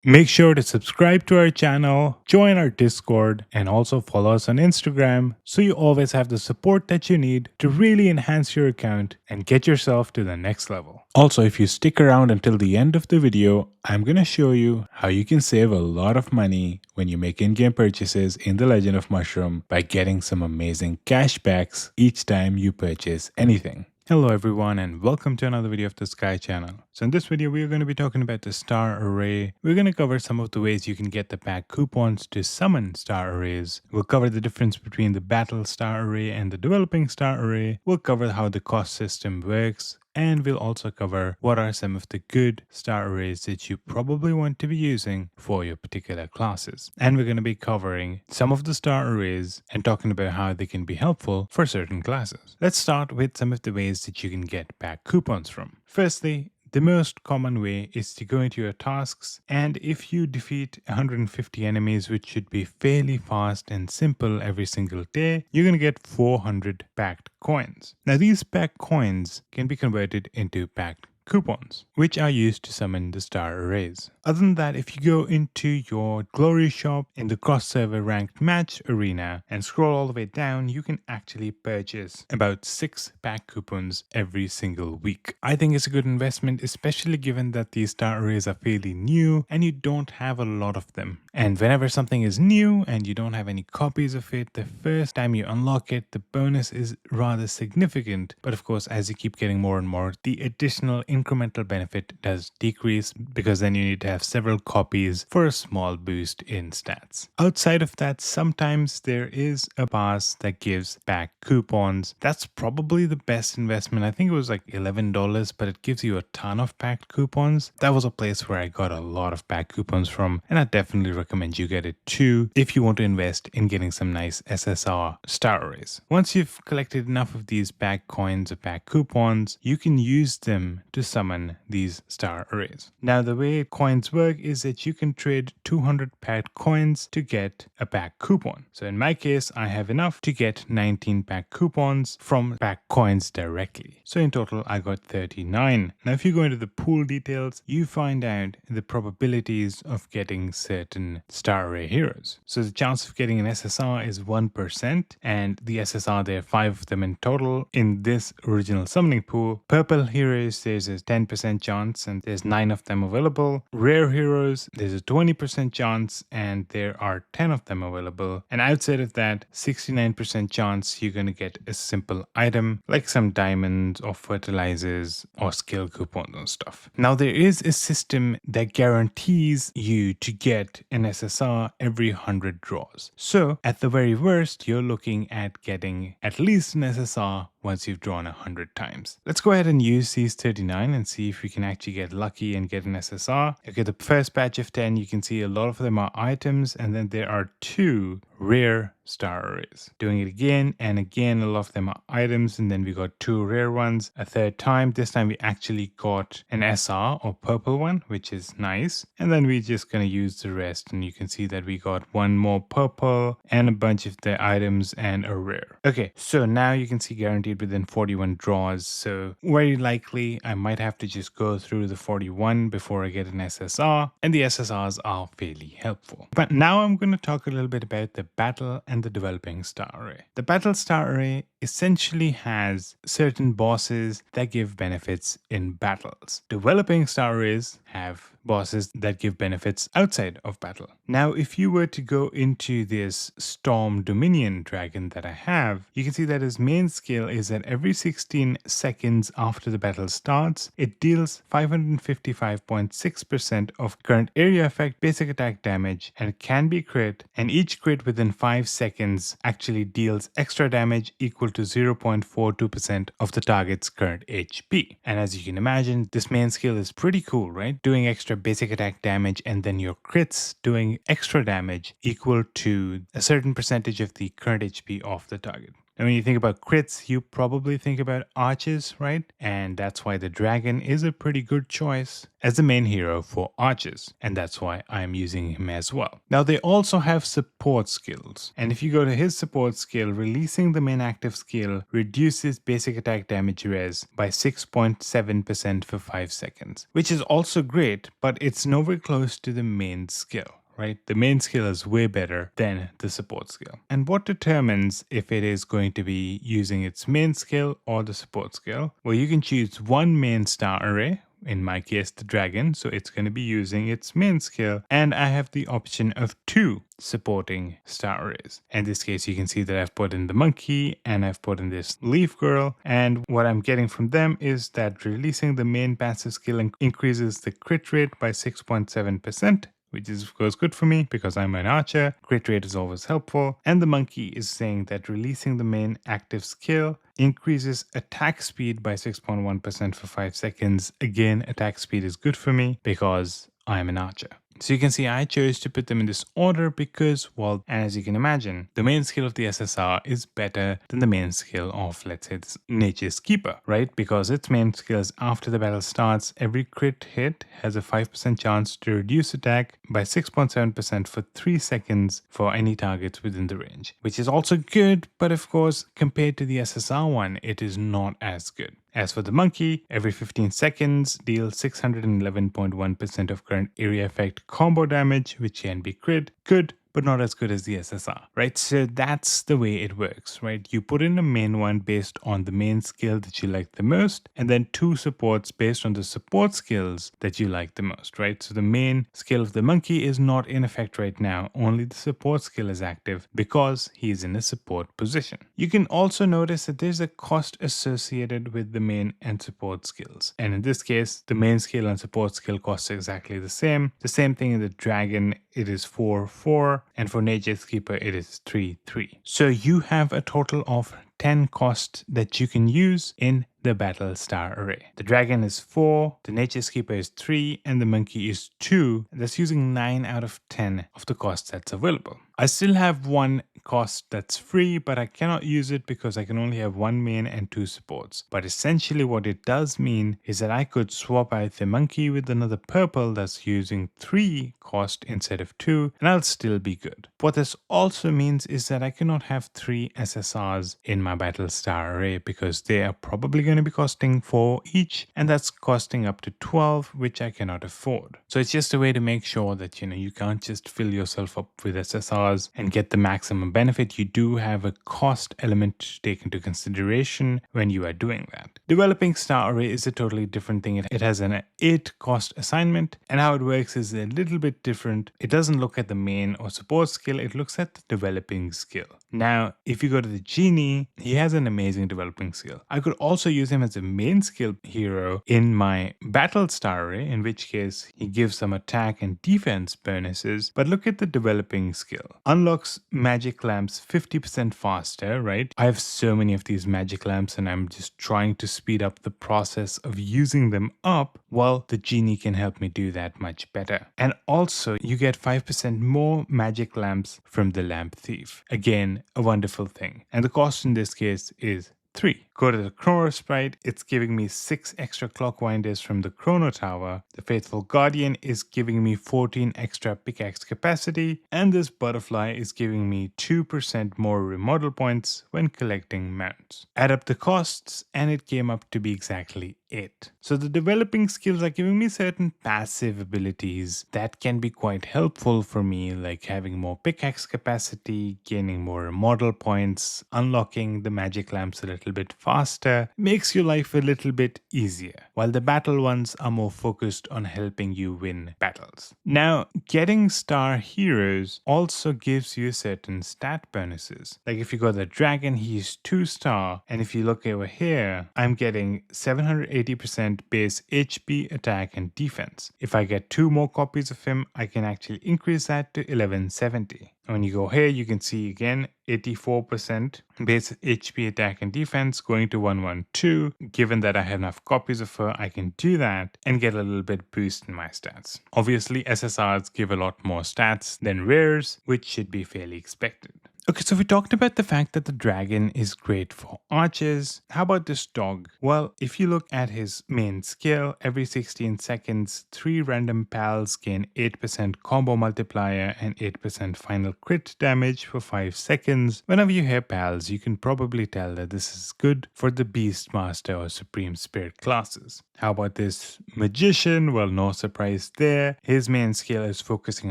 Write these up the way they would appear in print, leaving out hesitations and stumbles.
Make sure to subscribe to our channel, join our Discord, and also follow us on Instagram so you always have the support that you need to really enhance your account and get yourself to the next level. Also, if you stick around until the end of the video, I'm going to show you how you can save a lot of money when you make in-game purchases in The Legend of Mushroom by getting some amazing cashbacks each time you purchase anything. Hello everyone and welcome to another video of the Sky channel. So in this video we are going to be talking about the star array. We're going to cover some of the ways you can get the pack coupons to summon star arrays. We'll cover the difference between the battle star array and the developing star array. We'll cover how the cost system works. And we'll also cover what are some of the good star arrays that you probably want to be using for your particular classes. And we're going to be covering some of the star arrays and talking about how they can be helpful for certain classes. Let's start with some of the ways that you can get pack coupons from. Firstly, the most common way is to go into your tasks, and if you defeat 150 enemies, which should be fairly fast and simple every single day, you're going to get 400 packed coins. Now these packed coins can be converted into packed coupons, which are used to summon the star arrays. Other than that, if you go into your glory shop in the cross-server ranked match arena and scroll all the way down, you can actually purchase about 6 pack coupons every single week. I think it's a good investment, especially given that these star arrays are fairly new and you don't have a lot of them. And whenever something is new and you don't have any copies of it, the first time you unlock it, the bonus is rather significant. But of course, as you keep getting more and more, the additional incremental benefit does decrease because then you need to have several copies for a small boost in stats. Outside of that, sometimes there is a pass that gives back coupons. That's probably the best investment. I think it was like $11, but it gives you a ton of packed coupons. That was a place where I got a lot of pack coupons from, and I definitely recommend you get it too if you want to invest in getting some nice SSR star arrays. Once you've collected enough of these pack coins or pack coupons, you can use them to summon these star arrays. Now the way coins work is that you can trade 200 packed coins to get a pack coupon. So in my case, I have enough to get 19 pack coupons from pack coins directly. So in total, I got 39. Now if you go into the pool details, you find out the probabilities of getting certain star array heroes. So the chance of getting an SSR is 1%, and the SSR, there are 5 of them in total in this original summoning pool. Purple heroes, there's a 10% chance and there's 9 of them available. Rare heroes, there's a 20% chance and there are 10 of them available. And outside of that, 69% chance you're going to get a simple item like some diamonds or fertilizers or skill coupons and stuff. Now there is a system that guarantees you to get an SSR every 100 draws. So at the very worst, you're looking at getting at least an SSR once you've drawn 100 times. Let's go ahead and use these 39 and see if we can actually get lucky and get an SSR. Okay, the first batch of 10, you can see a lot of them are items, and then there are 2 rare star arrays. Doing it again and again, a lot of them are items, and then we got 2 rare ones. A third time, this time we actually got an SR or purple one, which is nice. And then we're just gonna use the rest, and you can see that we got 1 more purple and a bunch of the items and a rare. Okay, so now you can see guaranteed within 41 draws. So very likely I might have to just go through the 41 before I get an SSR, and the SSRs are fairly helpful. But now I'm going to talk a little bit about the battle and the developing star array. The battle star array essentially has certain bosses that give benefits in battles. Developing star arrays have bosses that give benefits outside of battle. Now, if you were to go into this Storm Dominion dragon that I have, you can see that his main skill is that every 16 seconds after the battle starts, it deals 555.6% of current area effect basic attack damage, and it can be crit, and each crit within 5 seconds actually deals extra damage equal to 0.42% of the target's current HP. And as you can imagine, this main skill is pretty cool, right? Doing extra basic attack damage and then your crits doing extra damage equal to a certain percentage of the current HP of the target. And when you think about crits, you probably think about archers, right? And that's why the dragon is a pretty good choice as the main hero for archers. And that's why I'm using him as well. Now, they also have support skills. And if you go to his support skill, releasing the main active skill reduces basic attack damage res by 6.7% for 5 seconds, which is also great, but it's nowhere close to the main skill. Right? The main skill is way better than the support skill. And what determines if it is going to be using its main skill or the support skill? Well, you can choose one main star array, in my case, the dragon, so it's going to be using its main skill, and I have the option of 2 supporting star arrays. In this case, you can see that I've put in the monkey and I've put in this leaf girl, and what I'm getting from them is that releasing the main passive skill increases the crit rate by 6.7%. which is of course good for me because I'm an archer. Crit rate is always helpful. And the monkey is saying that releasing the main active skill increases attack speed by 6.1% for 5 seconds. Again, attack speed is good for me because I'm an archer. So you can see I chose to put them in this order because, well, as you can imagine, the main skill of the SSR is better than the main skill of, let's say, Nature's Keeper, right? Because its main skill is after the battle starts, every crit hit has a 5% chance to reduce attack by 6.7% for 3 seconds for any targets within the range, which is also good, but of course, compared to the SSR one, it is not as good. As for the monkey, every 15 seconds deals 611.1% of current area effect combo damage, which can be crit. Good, but not as good as the SSR, right? So that's the way it works, right? You put in a main one based on the main skill that you like the most, and then 2 supports based on the support skills that you like the most, right? So the main skill of the monkey is not in effect right now. Only the support skill is active because he is in a support position. You can also notice that there's a cost associated with the main and support skills. And in this case, the main skill and support skill costs exactly the same. The same thing in the dragon, it is 4-4. And for Nature's Keeper, it is 3-3. So you have a total of 10 costs that you can use in the battle star array. The dragon is 4, the Nature's Keeper is 3, and the monkey is 2. That's using 9 out of 10 of the costs that's available. I still have one cost that's free, but I cannot use it because I can only have 1 main and 2 supports. But essentially what it does mean is that I could swap out the monkey with another purple that's using 3 cost instead of 2, and I'll still be good. What this also means is that I cannot have 3 SSRs in my battle star array because they are probably going to be costing 4 each, and that's costing up to 12, which I cannot afford. So it's just a way to make sure that you can't just fill yourself up with SSRs and get the maximum benefit. You do have a cost element to take into consideration when you are doing that. Developing star array is a totally different thing. It has an 8 cost assignment, and how it works is a little bit different. It doesn't look at the main or support skill, it looks at the developing skill. Now, if you go to the genie, he has an amazing developing skill. I could also use him as a main skill hero in my battle star array, in which case he gives some attack and defense bonuses. But look at the developing skill. Unlocks magic lamps 50% faster, right? I have so many of these magic lamps and I'm just trying to speed up the process of using them up. Well, the genie can help me do that much better. And also you get 5% more magic lamps from the lamp thief. Again, a wonderful thing. And the cost in this case is 3. Go to the Chrono Sprite, it's giving me 6 extra clock winders from the Chrono Tower. The Faithful Guardian is giving me 14 extra pickaxe capacity, and this butterfly is giving me 2% more remodel points when collecting mounts. Add up the costs and it came up to be exactly it. So the developing skills are giving me certain passive abilities that can be quite helpful for me, like having more pickaxe capacity, gaining more remodel points, unlocking the magic lamps a little bit faster, makes your life a little bit easier, while the battle ones are more focused on helping you win battles. Now, getting star heroes also gives you certain stat bonuses. Like if you go the dragon, he's 2 star, and if you look over here, I'm getting 780% base HP, attack, and defense. If I get 2 more copies of him, I can actually increase that to 1170. When you go here, you can see again 84% base HP, attack, and defense going to 112. Given that I have enough copies of her, I can do that and get a little bit boost in my stats. Obviously, SSRs give a lot more stats than rares, which should be fairly expected. Okay, so we talked about the fact that the dragon is great for archers. How about this dog? Well, if you look at his main skill, every 16 seconds, 3 random pals gain 8% combo multiplier and 8% final crit damage for 5 seconds. Whenever you hear pals, you can probably tell that this is good for the Beastmaster or Supreme Spirit classes. How about this magician? Well, no surprise there. His main skill is focusing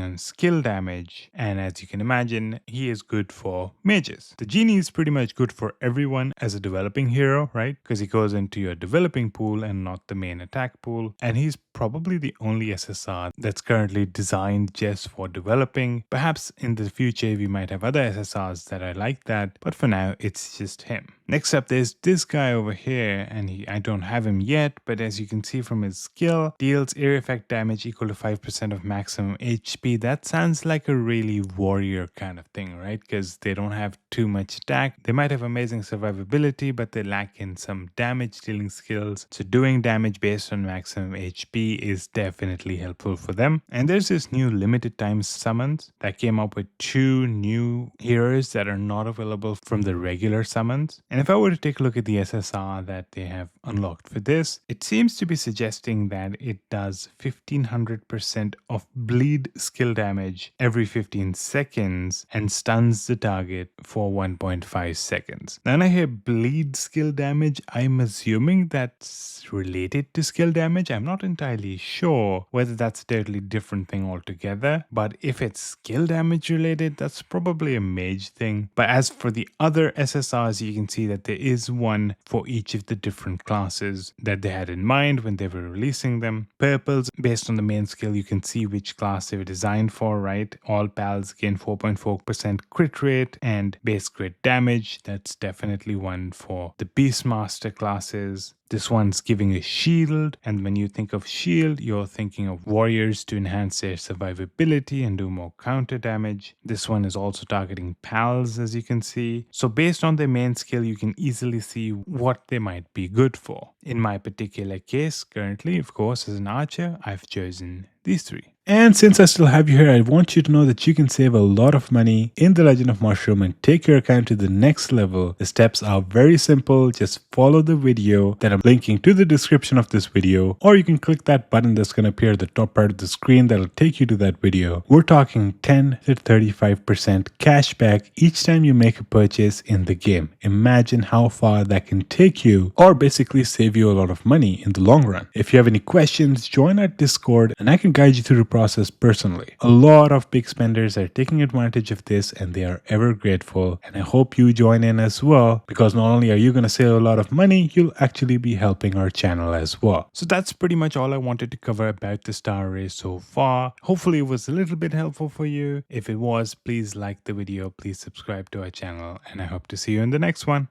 on skill damage, and as you can imagine, he is good for mages. The genie is pretty much good for everyone as a developing hero, right? Because he goes into your developing pool and not the main attack pool, and he's probably the only SSR that's currently designed just for developing. Perhaps in the future we might have other SSRs that are like that, but for now it's just him. Next up, there's this guy over here, and I don't have him yet, but as you can see from his skill, deals air effect damage equal to 5% of maximum HP. That sounds like a really warrior kind of thing, right? Because they don't have too much attack. They might have amazing survivability, but they lack in some damage dealing skills. So doing damage based on maximum HP is definitely helpful for them. And there's this new limited time summons that came up with 2 new heroes that are not available from the regular summons. And if I were to take a look at the SSR that they have unlocked for this, it seems to be suggesting that it does 1500% of bleed skill damage every 15 seconds and stuns the target for 1.5 seconds. Now, when I hear bleed skill damage, I'm assuming that's related to skill damage. I'm not entirely sure whether that's a totally different thing altogether, but if it's skill damage related, that's probably a mage thing. But as for the other SSRs, you can see that there is one for each of the different classes that they had in mind when they were releasing them. Purples, based on the main skill, you can see which class they were designed for, right? All pals gain 4.4% crit rate and base crit damage. That's definitely one for the Beastmaster classes. This one's giving a shield, and when you think of shield, you're thinking of warriors to enhance their survivability and do more counter damage. This one is also targeting pals, as you can see. So based on their main skill, you can easily see what they might be good for. In my particular case, currently, of course, as an archer, I've chosen these 3. And since I still have you here, I want you to know that you can save a lot of money in The Legend of Mushroom and take your account to the next level. The steps are very simple. Just follow the video that I'm linking to the description of this video, or you can click that button that's going to appear at the top part of the screen that'll take you to that video. We're talking 10 to 35% cash back each time you make a purchase in the game. Imagine how far that can take you, or basically save you a lot of money in the long run. If you have any questions, join our Discord and I can guide you through the process personally. A lot of big spenders are taking advantage of this and they are ever grateful, and I hope you join in as well, because not only are you going to save a lot of money, you'll actually be helping our channel as well. So that's pretty much all I wanted to cover about the star race so far. Hopefully it was a little bit helpful for you. If it was, please like the video, please subscribe to our channel, and I hope to see you in the next one.